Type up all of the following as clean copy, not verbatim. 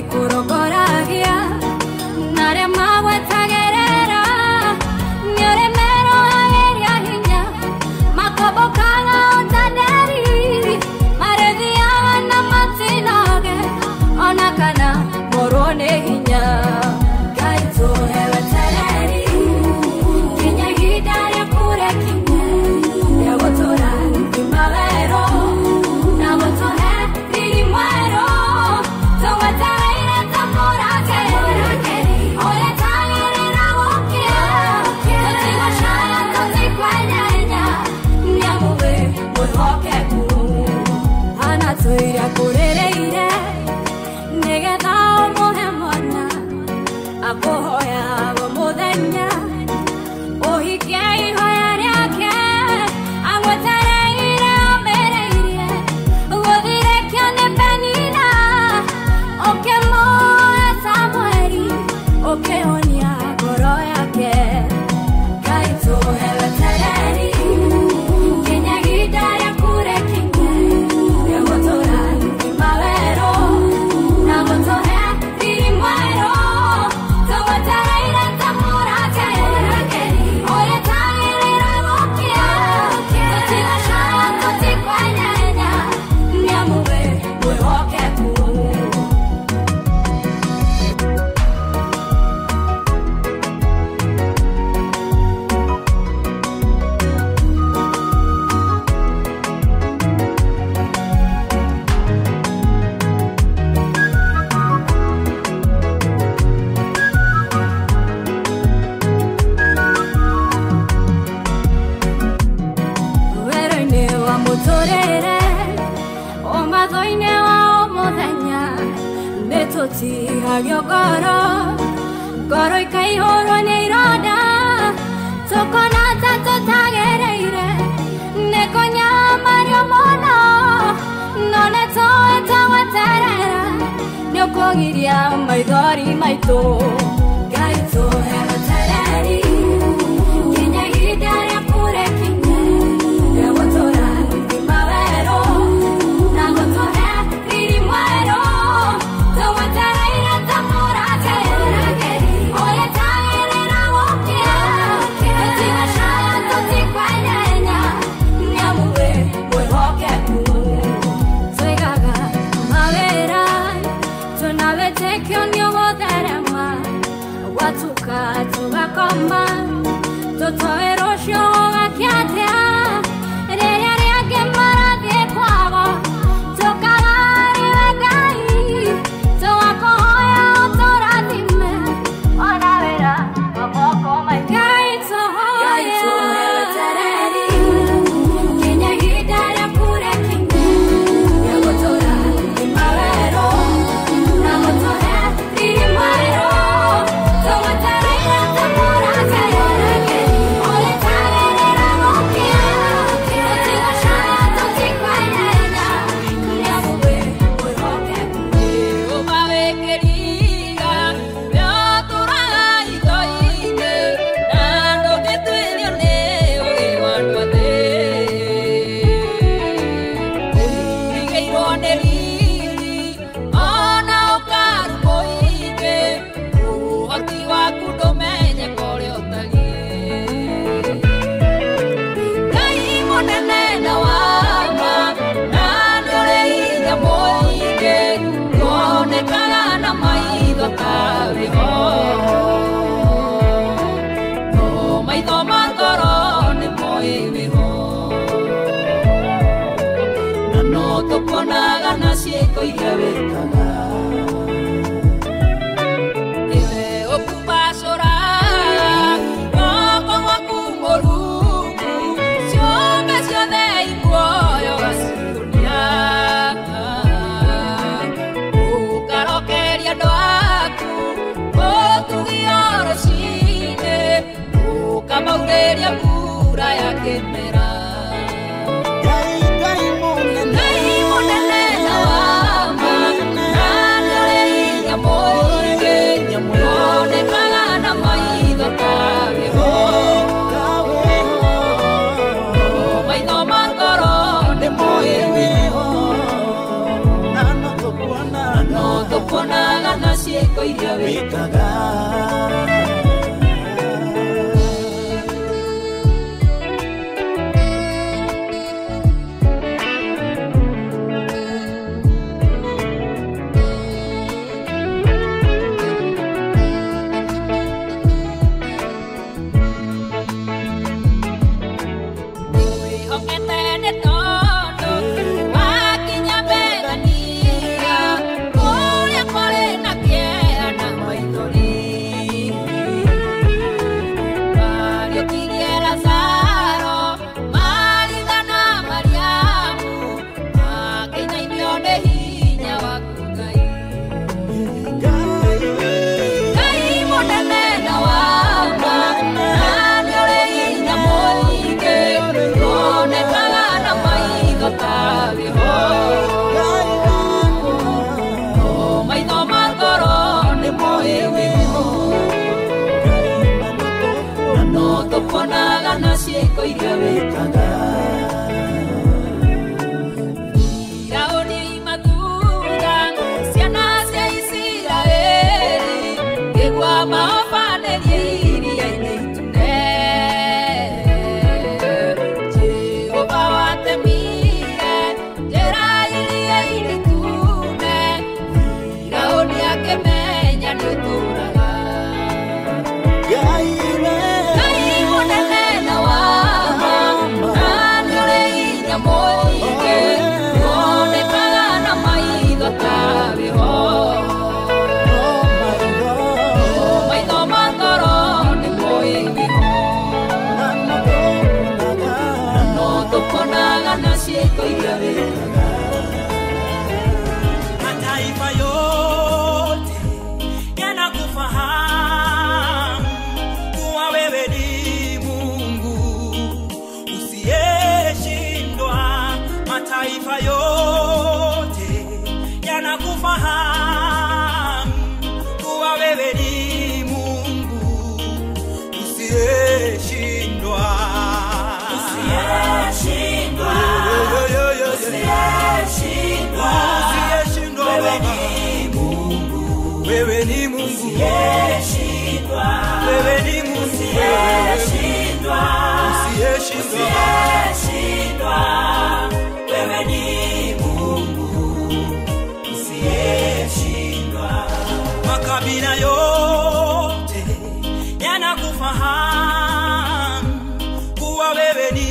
kurogoragia nare mawetagerera nyore mero ageria hinya makobokana otaderi maredia na matinoge onakana morone hinya kaito hewetereri kinya hidare kure kinya yagotora kimavero nagotohe ririmwero towataire tamorate ole tangirira wokia totigashaya totikwanyanya nyamuwe mwihokeku anatuira kurereire negetha umuhe mwana akuhoya muthenya uhikie ihoya riake agwetereire omereirie guthire kione penina ukimuoe Samweli ukihonia ngoro yake kaituhe wetereri kinya ihinda ria kure kinya ria gutura kimawero na gutuhe riri mwero tugwetereire tamurate ole tangirira gukia tutigashaya tutikwenyenya nyamuwe mwihokeku wero-ini wa muturire umatho-ini wa umuthenya nitutihagio ngoro ikaihurwo ni ironda tukona ta tutagereire nikunyamario muno no nituite gweterera niukugiria maithori maitu Ngai tuhe wetereri kinya ihinda ria kure kinya ria gutura kimawero na gutuhe riri mwero tugwetereire tamurate ole tangirira gukia tutigashaya tutikwenyenya nyamuwe mwihokeku twigaga mawira tunawetekio ni ugutherema gwatuka tugakoma tutoe rucio gugakiatia riria riangi marathie kwao tukagariwe Ngai tugakuhoya uturathime ona wira wa moko maitu Ngai tuhoye wetereri kinya ihinda ria kure kinya ria gutura kimawero na gutuhe riri mwero tugwetereire tamurate ole tangirira gukia tutigashaya tutikwenyenya nyamuwe mwihokeku Ubawekeriga byaturaga itoine nando gitwirio ni ugiwandwate uhigeirwo ni riri ona ukarumoige uhoti waku ndumenye kuria utarie Ngai munene na wama na nĩũrĩ hinya mũingĩ kuonekaga na maitho tarĩho no maitho ma ngoro nĩmoĩ wĩho na no tũkuonaga na ciĩko iria wĩkaga iwe ũkubacũra moko gwaku Mũrungu ciũmbe ciothe ikuoyo gaciũria ũkarokeria andũ aku ũtugio rũcinĩ ũkamaurĩria mbura ya kĩmera Ngai mũnene na wama na nĩũrĩ hinya mũingĩ kuonekaga na maitho tarĩho maitho ma ngoro nĩmoĩ wĩho no tũkuonaga wekaga. Mataifa yote yanakufahamu kuwa wewe ni Mungu usiyeshindwa. Mataifa yote yanakufahamu kuwa wewe ni Mungu usiyeshindwa. Wewe ni Mungu usiyeshindwa. Wewe ni Mungu usiyeshindwa. Wewe ni Mungu usiyeshindwa. Makabila yote yanakufahamu kuwa wewe ni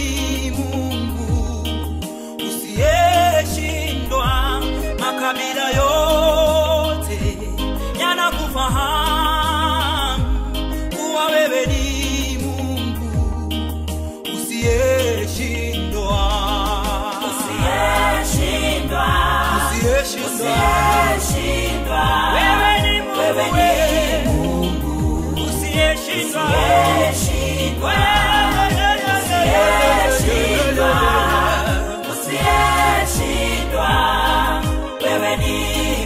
Mungu usiyeshindwa. Makabila yote yanakufahamu kuwa wewe ni Mungu usiyeshindwa. Wewe ni Mungu usiyeshindwa. Wewe ni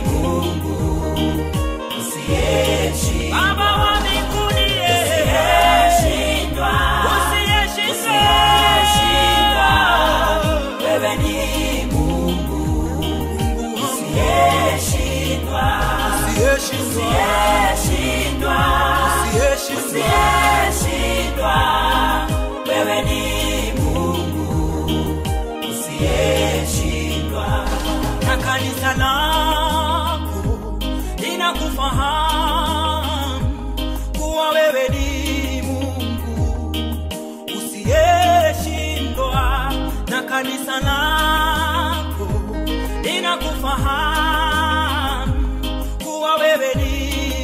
Mungu usiyeshindwa. Baba wa mbinguni usiyeshindwa. Wewe ni Mungu usiyeshindwa. Wewe ni Mungu usiyeshindwa. Na kanisa lako linakufahamu kuwa wewe ni Mungu usiyeshindwa. Na kanisa lako linakufahamu kuwa wewe ni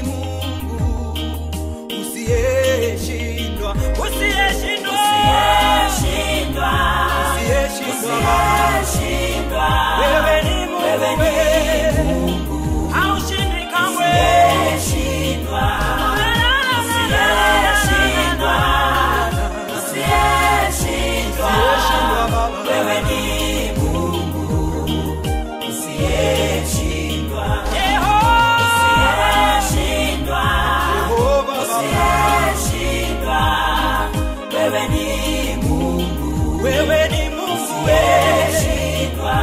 Mungu usiyeshindwa. Wewe ni Mungu haushindi kamwe. Wewe ni Mungu usiyeshindwa. Wewe ni Mungu usiyeshindwa.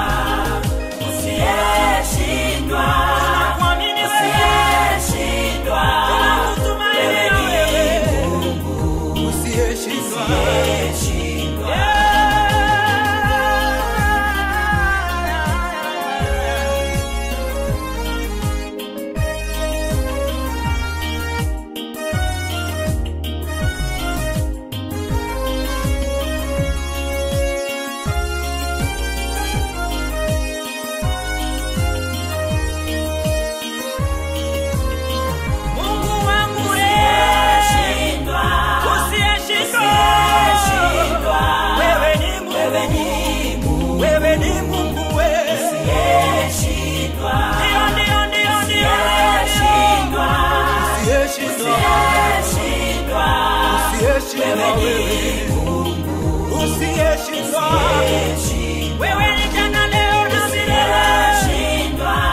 Wewe ni jana leo na milele.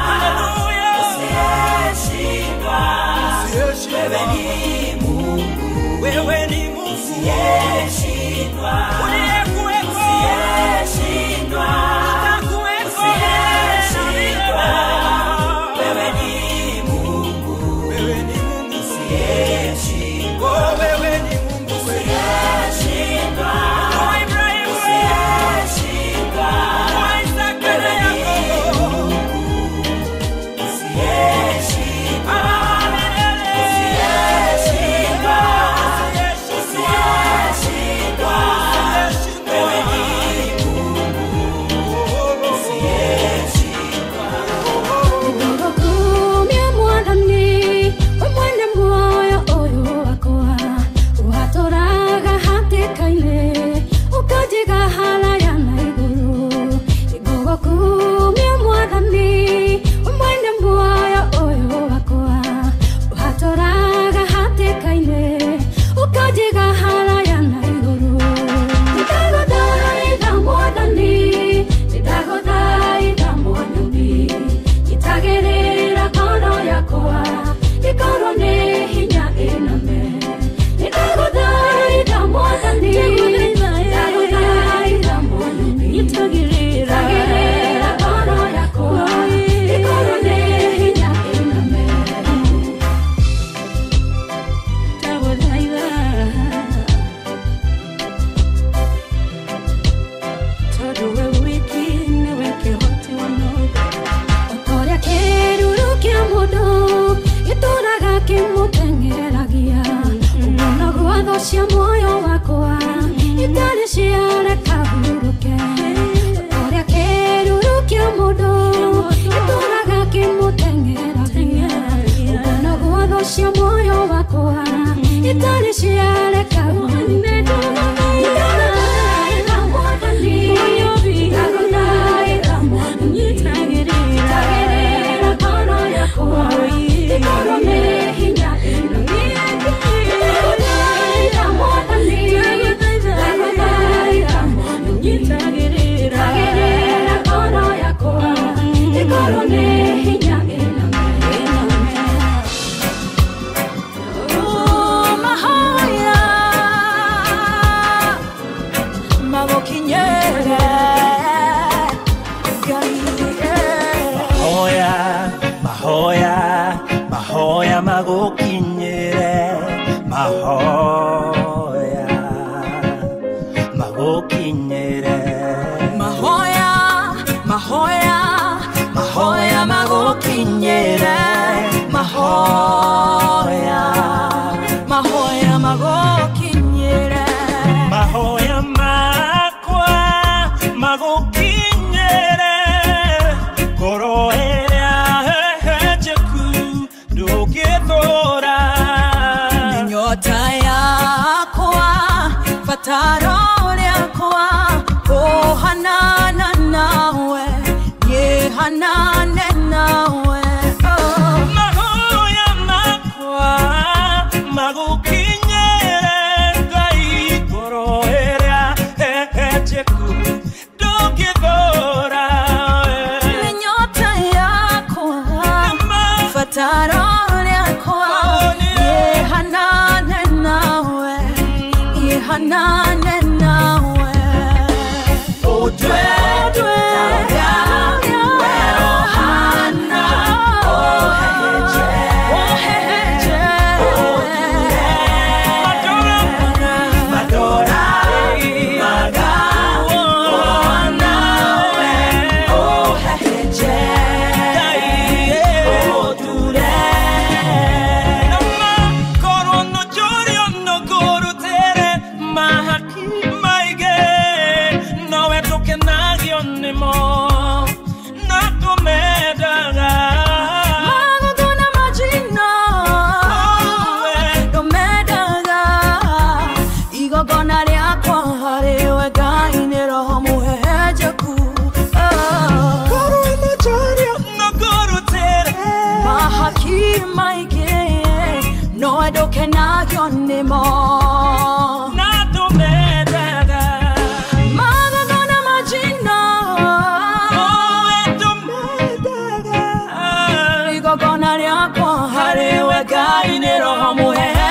Haleluya. Wewe ni Mungu. Wewe ni Mungu. Usiyeshindwa. Uliyekuweko. Usiyeshindwa. Utakuweko na milele. Wewe ni Mungu. Wewe ni Mungu. Usiyeshindwa. Wewe ni Mungu. Usiyeshindwa. Kwa Ibrahim. Usiyeshindwa. Kwa Isaka na Yakobo. Usiyeshindwa. Maha wadoke na kyonimo na tumedega Mama gona majina tumedega Iko gona lyako hariwe kaine roho muheja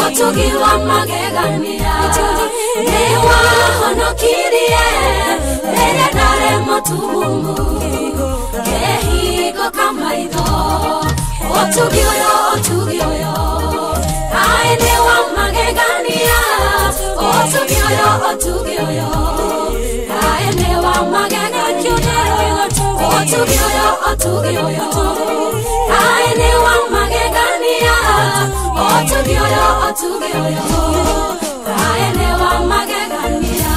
Otugiwa magegania Newa honokirie Lele nare motumungu Kehigo kamaido Otugioyo Ae newa magegania Otugioyo Ae newa magegania Otugioyo Ae newa magegania Otugioyo Ae newa magegania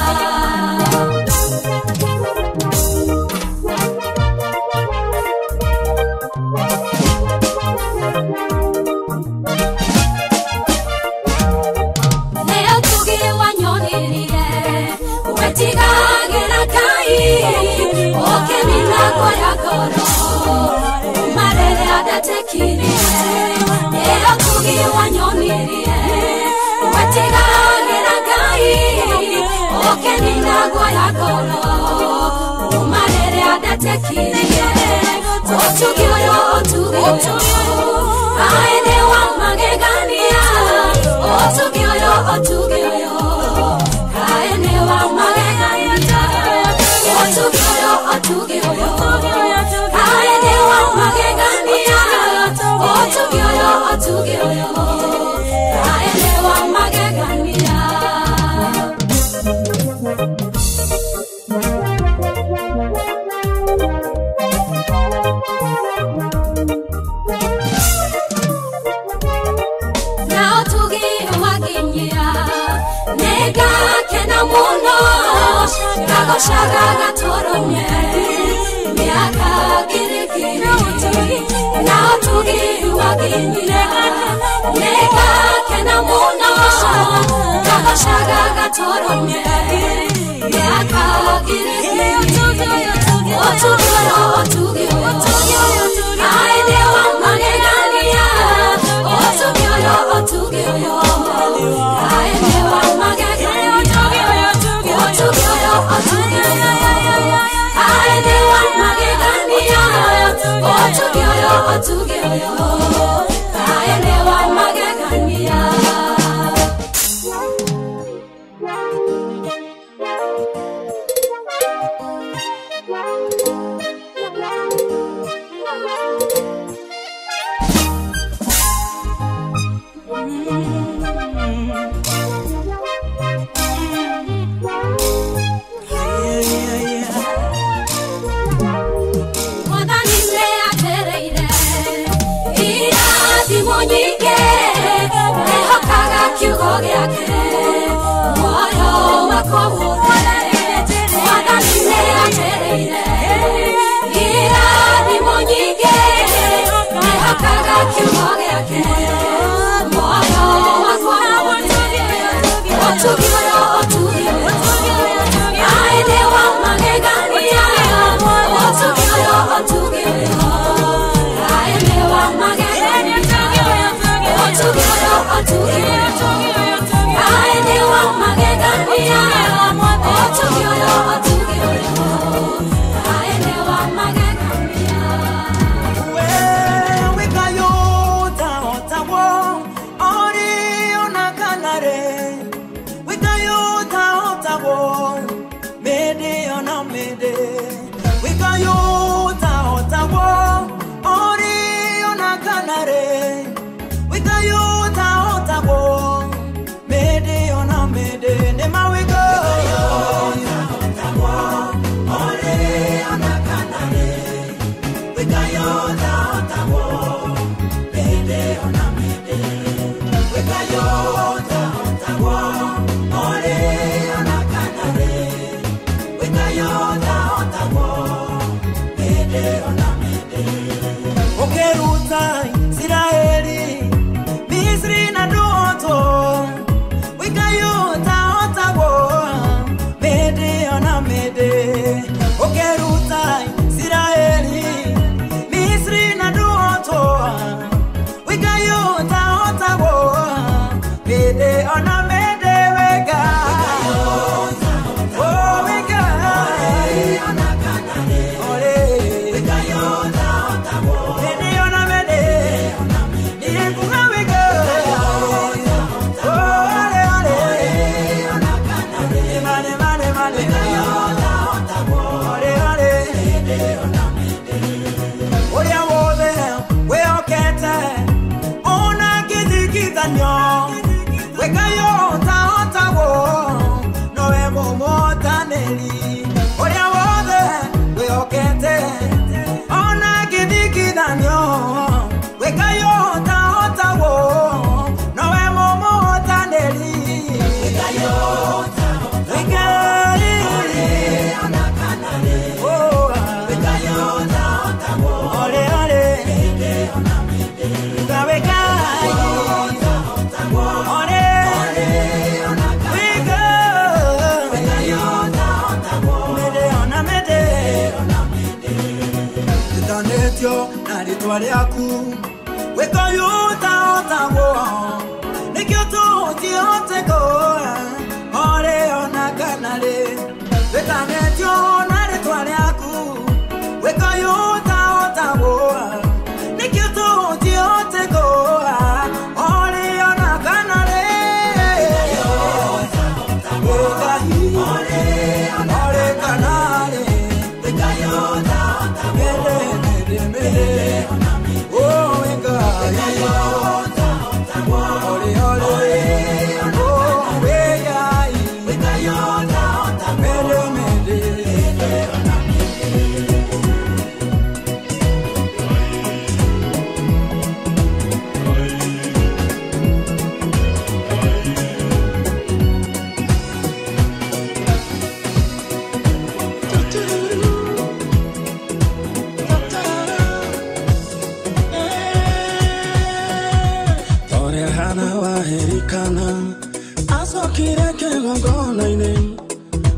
Neo tugiwa nyonirire Wetigagera kai Okenina goya goro Marere adatekirie Neo tugiwa nyonirire Wetigagera kai Okenina goya goro Marere adatekirie Otugioyo Ae newa magegania Otugioyo Ae newa magegania Otugioyo Ae newa magegania Otugioyo Ae newa magegania Now to give waginyira Nega kena muno Gago shaga gatoromye Miaka girigiri Now to give waginyira Nega kena muno Gago shaga gatoromye Miaka girigiri Otugioyo Ae newa magegania Otugioyo Ae newa magegania Otugioyo Ae newa magegania Otugioyo Ae newa magegania We got you. Wetaganetio na ritwa riaku wikoyuta otagwo nikio tutiote kora ore ona kanale Wetaganetio na ritwa riaku wikoyuta otagwo nikio tutiote kora ore ona kanale ore kanale oh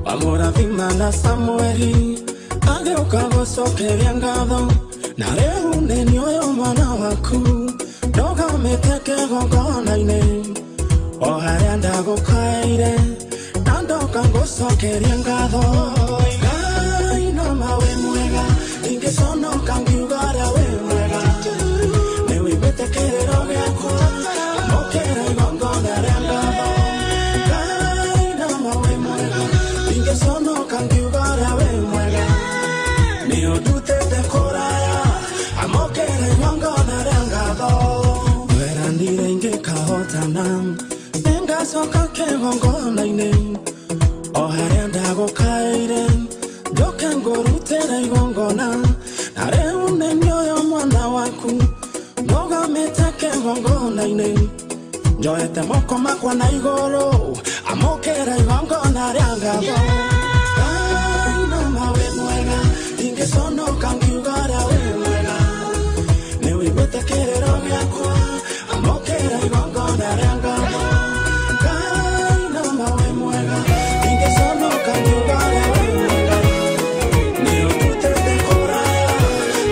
Amora vimana Samueli ageuka gucokeria ngatho na riu ni nioyo mwana waku ndogamite kigongona-ini o haria ndagukaire na ndoka gucokeria ngatho Ngai no mawe mwega ingiconoka ngiuga aria we mwega ni wiguite kiriro giaku amukire igongona ria ngatho Sono kangiugara we mwega ni odutete koraya amokere ngongona rangatho werandire ingekahotana engacoka kigongona-ini o haria ndagukaire njoke ngurutire igongona na riu ni nioyo mwana waku ndogamite kigongona-ini njoete moko makwa na iguru amokera igongona ria ngatho Ngai no mawe mwega ingiconoka ngiuga aria we mwega ni wiguite kiriro giakwa amokera igongona ria ngatho Ngai no mawe mwega ingiconoka ngiuga aria we mwega ni odutete koraya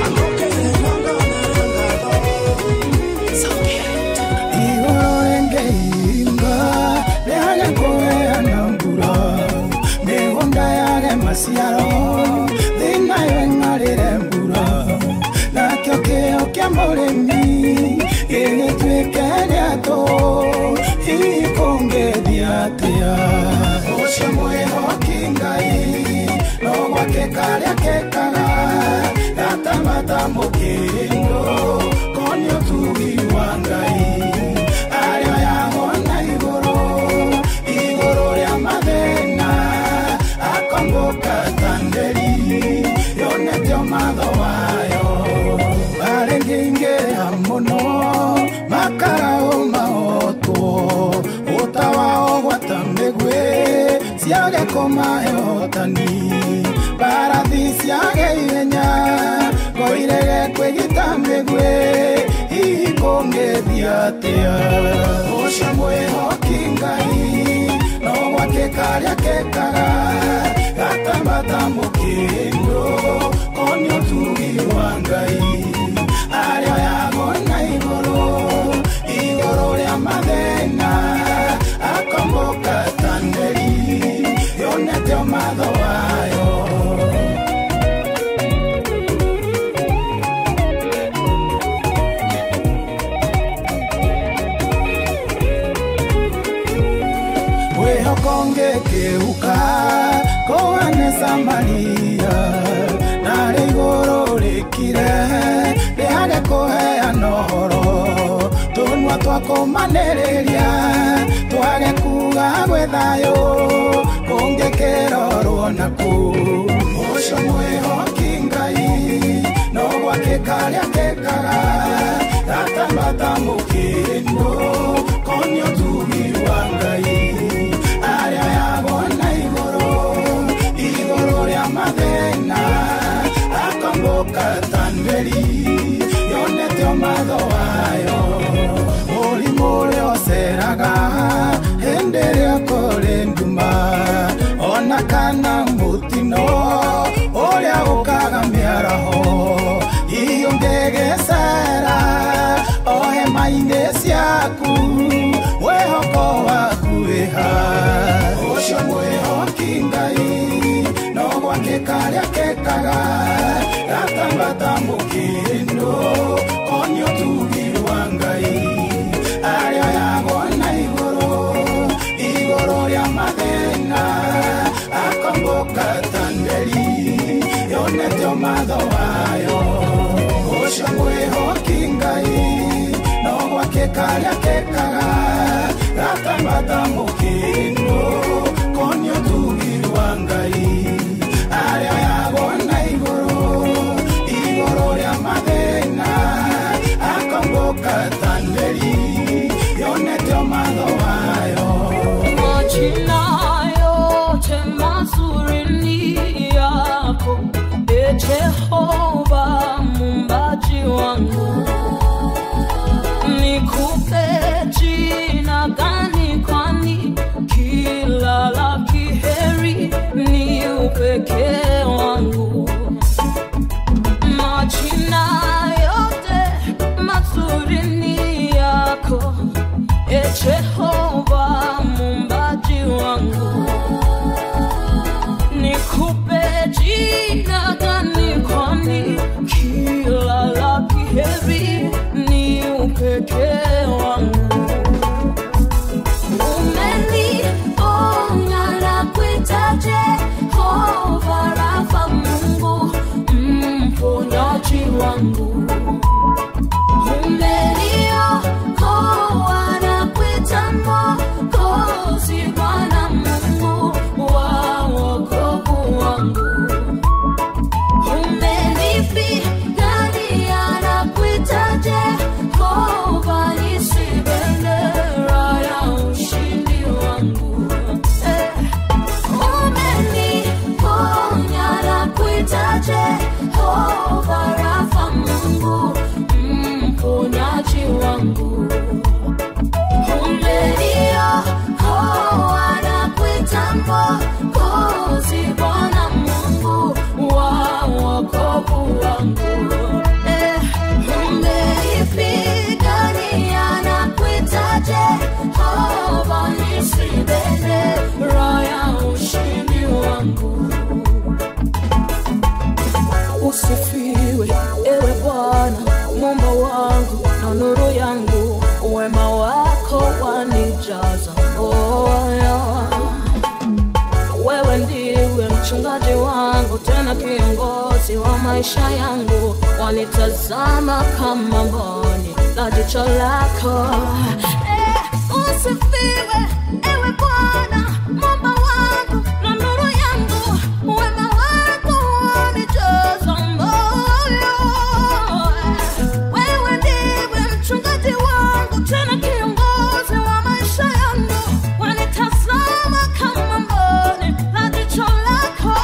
amokera igongona ria ngatho Masiaro thina yengarire mbura nakio kio kia murimi gigituike riato ikongethia atia ucio mwihoki Ngai no gwake karia kekaga gatamata mukindo konio tugi wa Ngai ario yagona iguru ria mathina akomboka tanderi yonetio matho wayo arenginge amuno makarao maoto utawao gwatamegwe siage komahotani barathi siage ihenya goirege kwegitamegwe ikongethia atia ucio mwihoki Ngai no gwake karia kekaga gatamata mukindo konio tugi wa Ngai ario yagona iguru ria mathina akomboka tanderi yonetio matho wayo wehokonge kiuka koane Samaria na rigoro rikire riage kuheana uhoro tunwa twakumaniriria twage kuga gwe thayu kungikirorwo naku ucio mwihoki Ngai no gwake karia kekaga gatamata mukindo konio tugi wa Ngai aria yagona iguru ria mathina akomboka tanderi yonetio matho wayo murimu uria uceraga hindi ria kuri nduma ona kana mutino uria ukaga miaraho iyungi ucio mwĩhoki Ngai no gwake karĩa kekaga gatambata mũkĩndũ konio tugi wa Ngai arĩa yagwo na igũrũ rĩa mathĩna akomboka tanderi yonete ũmatho wayo ucio mwĩhoki Ngai no gwake karĩa kekaga gatambata mũkĩndũ konio tugi wa Ngai arĩa yagwo na igũrũ rĩa mathĩna akomboka tanderi yonete ũmatho wayo Majina yote mazuri ni yako, Jehova muumbaji wangu. Nikupe jina gani kwani kila la kiheri ni upekee wangu. Majina yote mazuri ni yako, Jehova muumbaji wangu. Nikupe jina gani kwani kila la kiheri ni upekee wangu. Umeniponya na kuita Jehova Rafa, Mungu mponyaji wangu. Umeniokoa na kuita Mwokozi, Bwana Mungu wa wokovu wangu. Umenipigania na kuita Jehova nisi, bendera ya ushindi wangu. Umeniponya na kuita Jehova Rafa, Mungu mponyaji wangu. Umeniokoa na kuita Mwokozi, Bwana Mungu wa wokovu wangu. Umenipigania na kuita Jehova nisi, bendera ya ushindi wangu. Usifiwe ewe Bwana Muumba wangu na nuru yangu, wema wako wanijaza moyo. Wewe ndiwe mchungaji wangu tena kiongozi wa maisha yangu, wanitazama kama mboni la jicho lako. Usifiwe ewe Bwana Muumba wangu na nuru yangu, wema wako wanijaza moyo. Wewe ndiwe mchungaji wangu tena kiongozi wa maisha yangu, wanitazama kama mboni la jicho lako.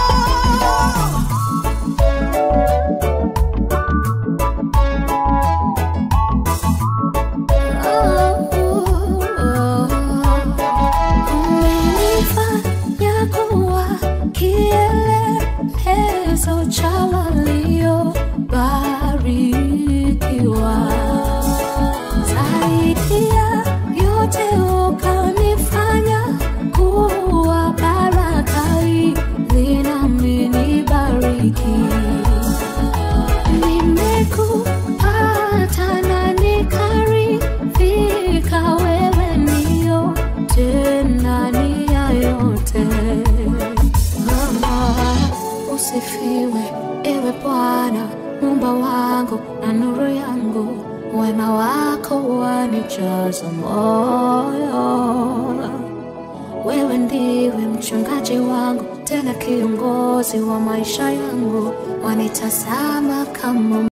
Umenifanya kuwa kielelezo cha waliobarikiwa. Zaidi ya yote ukanifanya kuwa baraka ili nami nibariki. Nimekupata na nikaridhika, wewe ndio tena nia yote. Usifiwe ewe Bwana Muumba wangu na nuru yangu, wema wako wanijaza moyo. Wewe ndiwe mchungaji wangu tena kiongozi wa maisha yangu, wanitazama kama